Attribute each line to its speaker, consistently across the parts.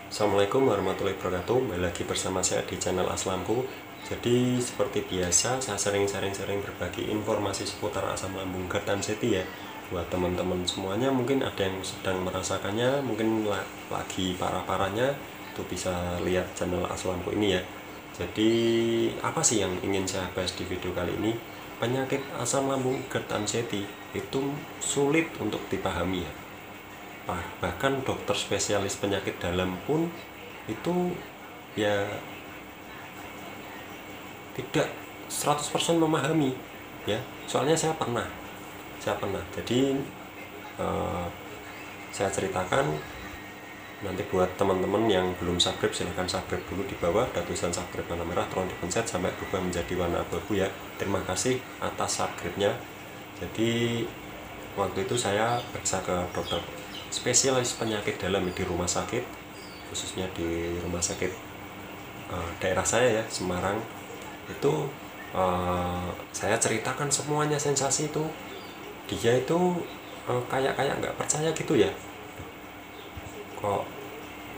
Speaker 1: Assalamualaikum warahmatullahi wabarakatuh. Kembali lagi bersama saya di channel Aslamku. Jadi seperti biasa saya sering berbagi informasi seputar asam lambung GERD dan SETI ya. Buat teman-teman semuanya mungkin ada yang sedang merasakannya, mungkin lagi parah-parahnya, itu bisa lihat channel Aslamku ini ya. Jadi apa sih yang ingin saya bahas di video kali ini? Penyakit asam lambung GERD dan SETI itu sulit untuk dipahami ya. Bahkan dokter spesialis penyakit dalam pun itu ya tidak 100% memahami ya. Soalnya saya pernah jadi saya ceritakan. Nanti buat teman-teman yang belum subscribe, silahkan subscribe dulu. Di bawah ada tulisan subscribe warna merah, tolong dipencet sampai berubah menjadi warna abu-abu ya. Terima kasih atas subscribe-nya. Jadi waktu itu saya periksa ke dokter spesialis penyakit dalam di rumah sakit, khususnya di rumah sakit daerah saya ya, Semarang. Itu saya ceritakan semuanya sensasi itu. Dia itu kayak nggak percaya gitu ya, kok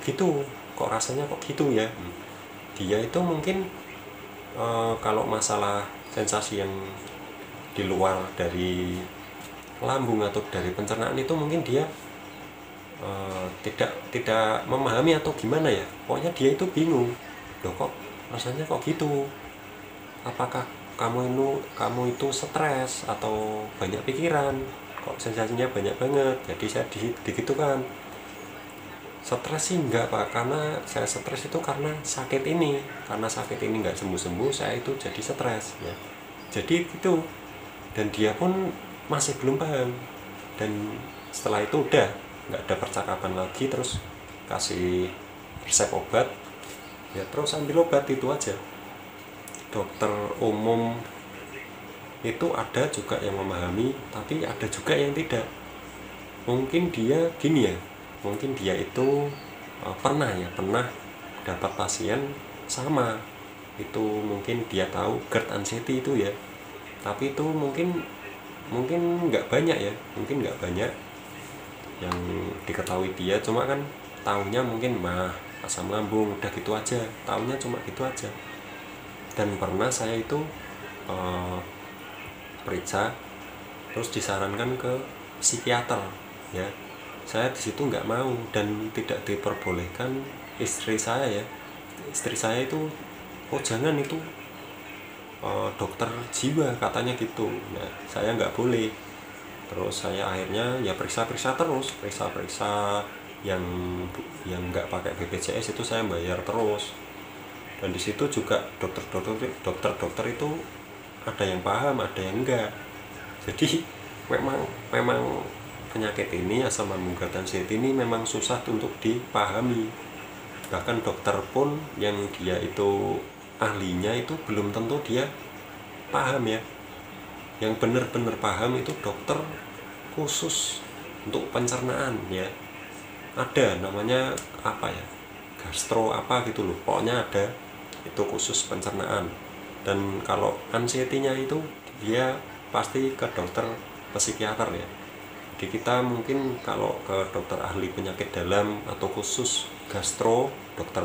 Speaker 1: gitu, kok rasanya kok gitu ya. Dia itu mungkin kalau masalah sensasi yang di luar dari lambung atau dari pencernaan itu mungkin dia tidak memahami atau gimana ya. Pokoknya dia itu bingung, loh kok rasanya kok gitu, apakah kamu itu stres atau banyak pikiran, kok sensasinya banyak banget. Jadi saya digitukan. Stres sih enggak pak, karena saya stres itu karena sakit ini nggak sembuh-sembuh, saya itu jadi stres ya. Jadi gitu. Dan dia pun masih belum paham. Dan setelah itu udah nggak ada percakapan lagi, terus kasih resep obat ya, terus ambil obat itu aja. Dokter umum itu ada juga yang memahami, tapi ada juga yang tidak. Mungkin dia gini ya, mungkin dia itu pernah dapat pasien sama itu, mungkin dia tahu GERD and SETI itu ya, tapi itu mungkin nggak banyak ya, mungkin nggak banyak yang diketahui dia. Cuma kan tahunya mungkin asam lambung, udah gitu aja, tahunya cuma gitu aja. Dan pernah saya itu periksa, terus disarankan ke psikiater ya. Saya di situ nggak mau dan tidak diperbolehkan. Istri saya itu, oh jangan, itu dokter jiwa katanya gitu. Nah, saya nggak boleh. Terus saya akhirnya ya periksa terus, yang nggak pakai BPJS itu saya bayar terus. Dan di situ juga dokter itu ada yang paham, ada yang enggak. Jadi memang penyakit ini, asam lambung GERD dan SETI ini memang susah untuk dipahami. Bahkan dokter pun yang dia itu ahlinya itu belum tentu dia paham ya. Yang benar-benar paham itu dokter khusus untuk pencernaan ya. Ada namanya apa ya, gastro apa gitu loh, pokoknya ada, itu khusus pencernaan. Dan kalau anxiety-nya itu dia pasti ke dokter psikiater ya. Jadi kita mungkin kalau ke dokter ahli penyakit dalam atau khusus gastro, dokter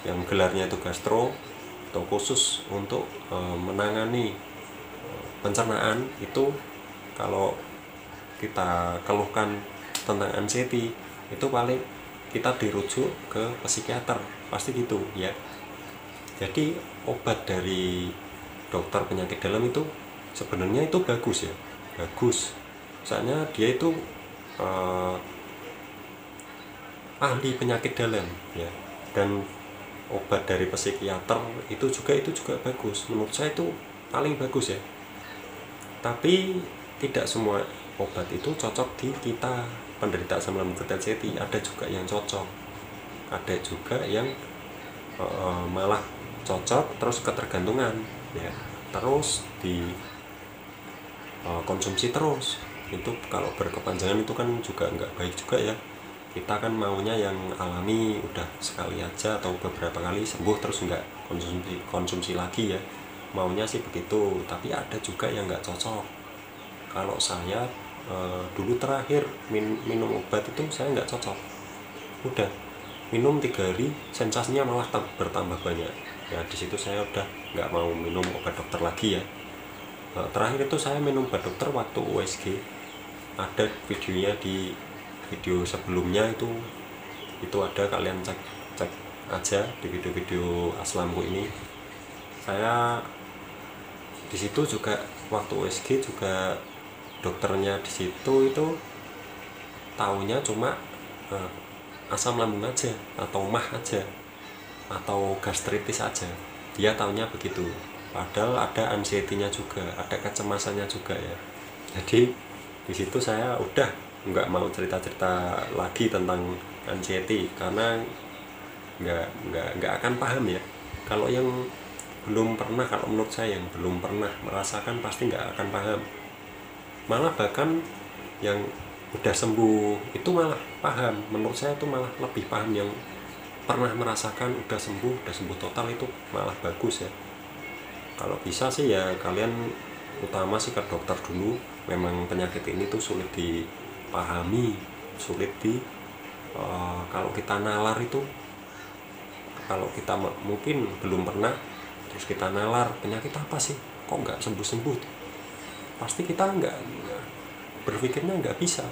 Speaker 1: yang gelarnya itu gastro, atau khusus untuk menangani pencernaan, itu kalau kita keluhkan tentang anxiety itu paling kita dirujuk ke psikiater, pasti gitu ya. Jadi obat dari dokter penyakit dalam itu sebenarnya itu bagus ya, bagus. Soalnya dia itu ahli penyakit dalam ya. Dan obat dari psikiater itu juga bagus. Menurut saya itu paling bagus ya. Tapi tidak semua obat itu cocok di kita penderita asam lambung GERD dan SETI. Ada juga yang cocok, ada juga yang malah cocok terus ketergantungan ya, terus di konsumsi terus. Itu kalau berkepanjangan itu kan juga nggak baik juga ya. Kita kan maunya yang alami, udah sekali aja atau beberapa kali sembuh terus nggak konsumsi lagi ya, maunya sih begitu. Tapi ada juga yang nggak cocok. Kalau saya dulu terakhir minum obat itu saya nggak cocok, udah minum 3 hari sensasinya malah bertambah banyak. Ya di situ saya udah nggak mau minum obat dokter lagi ya. Terakhir itu saya minum obat dokter waktu USG, ada videonya di video sebelumnya itu ada, kalian cek aja di video-video Aslamku ini. Saya di situ juga waktu USG juga dokternya di situ itu taunya cuma asam lambung aja atau mah aja atau gastritis aja, dia taunya begitu. Padahal ada anxiety-nya juga, ada kecemasannya juga ya. Jadi di situ saya udah nggak mau cerita-cerita lagi tentang anxiety karena nggak akan paham ya. Kalau yang belum pernah, kalau menurut saya yang belum pernah merasakan pasti nggak akan paham. Malah bahkan yang udah sembuh itu malah paham. Menurut saya itu malah lebih paham yang pernah merasakan udah sembuh total, itu malah bagus ya. Kalau bisa sih ya kalian utama sih ke dokter dulu. Memang penyakit ini tuh sulit dipahami, sulit kalau kita nalar itu, kalau kita mungkin belum pernah terus kita nalar penyakit apa sih kok nggak sembuh pasti kita nggak berpikirnya nggak bisa.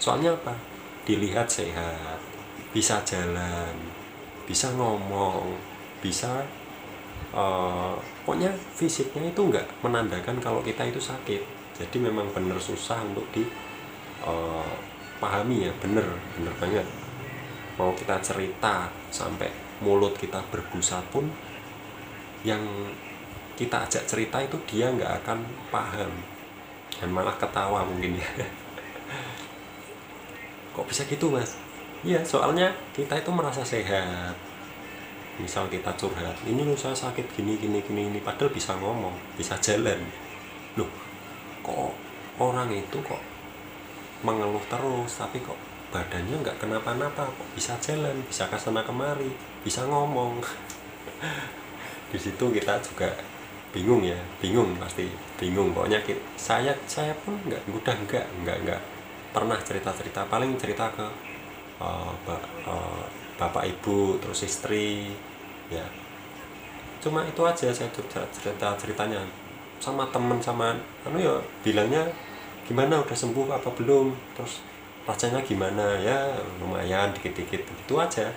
Speaker 1: Soalnya apa? Dilihat sehat, bisa jalan, bisa ngomong, bisa pokoknya fisiknya itu nggak menandakan kalau kita itu sakit. Jadi memang bener susah untuk dipahami ya, bener banget. Mau kita cerita sampai mulut kita berbusa pun, yang kita ajak cerita itu dia nggak akan paham dan malah ketawa mungkin ya. Kok bisa gitu mas? Iya, soalnya kita itu merasa sehat. Misal kita curhat, ini loh saya sakit gini, padahal bisa ngomong, bisa jalan. Loh, kok orang itu kok mengeluh terus, tapi kok badannya nggak kenapa-napa, kok bisa jalan, bisa kesana kemari, bisa ngomong. Di situ kita juga bingung ya, pasti bingung. Pokoknya saya pun nggak pernah cerita, paling cerita ke bapak ibu terus istri ya, cuma itu aja. Saya ceritanya sama temen, sama ya bilangnya gimana, udah sembuh apa belum, terus rasanya gimana ya, lumayan dikit-dikit gitu aja.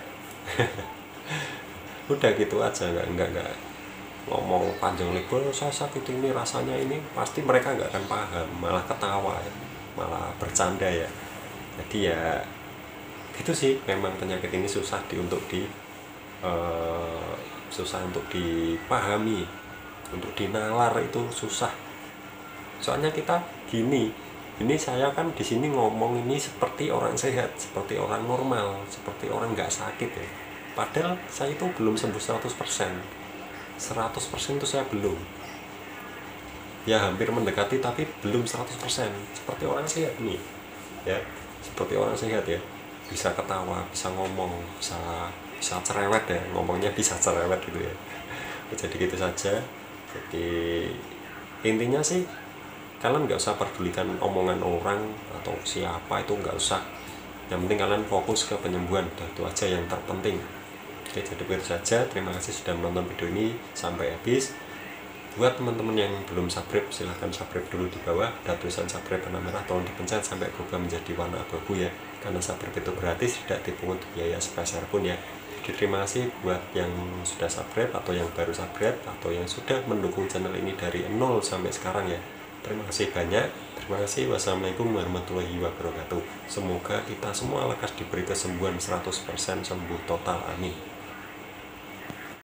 Speaker 1: Udah gitu aja, nggak ngomong panjang lebar saya sakit ini rasanya ini, pasti mereka nggak akan paham, malah ketawa ya, malah bercanda ya. Jadi ya itu sih, memang penyakit ini susah susah untuk dipahami, untuk dinalar itu susah. Soalnya kita gini, ini saya kan di sini ngomong ini seperti orang sehat, seperti orang normal, seperti orang nggak sakit ya. Padahal saya itu belum sembuh 100%. 100% itu saya belum. Ya hampir mendekati tapi belum 100%. Seperti orang sehat nih. Ya, seperti orang sehat ya. Bisa ketawa, bisa ngomong, bisa cerewet ya, ngomongnya bisa cerewet gitu ya. Jadi gitu saja. Jadi intinya sih kalian nggak usah pedulikan omongan orang atau siapa, itu nggak usah. Yang penting kalian fokus ke penyembuhan, itu aja yang terpenting. Oke, jadi begitu saja. Terima kasih sudah menonton video ini sampai habis. Buat teman-teman yang belum subscribe, silahkan subscribe dulu di bawah. Ada tulisan subscribe warna merah, tolong dipencet sampai berubah menjadi warna abu-abu ya. Karena subscribe itu gratis, tidak dipungut biaya sepeser pun ya. Jadi terima kasih buat yang sudah subscribe atau yang baru subscribe atau yang sudah mendukung channel ini dari 0 sampai sekarang ya. Terima kasih banyak. Terima kasih. Wassalamualaikum warahmatullahi wabarakatuh. Semoga kita semua lekas diberi kesembuhan 100% sembuh total. Amin.